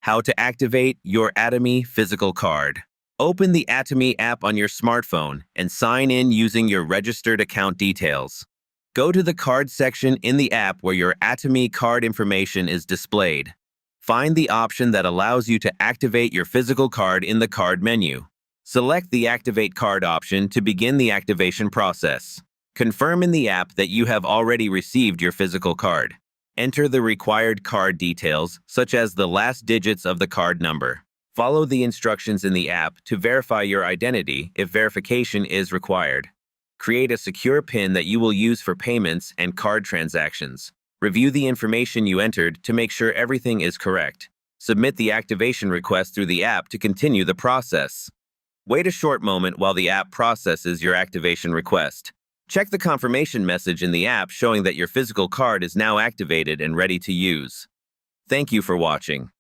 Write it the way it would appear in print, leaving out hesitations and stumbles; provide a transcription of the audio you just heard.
How to activate your Atome physical card. Open the Atome app on your smartphone and sign in using your registered account details. Go to the card section in the app where your Atome card information is displayed. Find the option that allows you to activate your physical card in the card menu. Select the Activate Card option to begin the activation process. Confirm in the app that you have already received your physical card. Enter the required card details, such as the last digits of the card number. Follow the instructions in the app to verify your identity if verification is required. Create a secure PIN that you will use for payments and card transactions. Review the information you entered to make sure everything is correct. Submit the activation request through the app to continue the process. Wait a short moment while the app processes your activation request. Check the confirmation message in the app showing that your physical card is now activated and ready to use. Thank you for watching.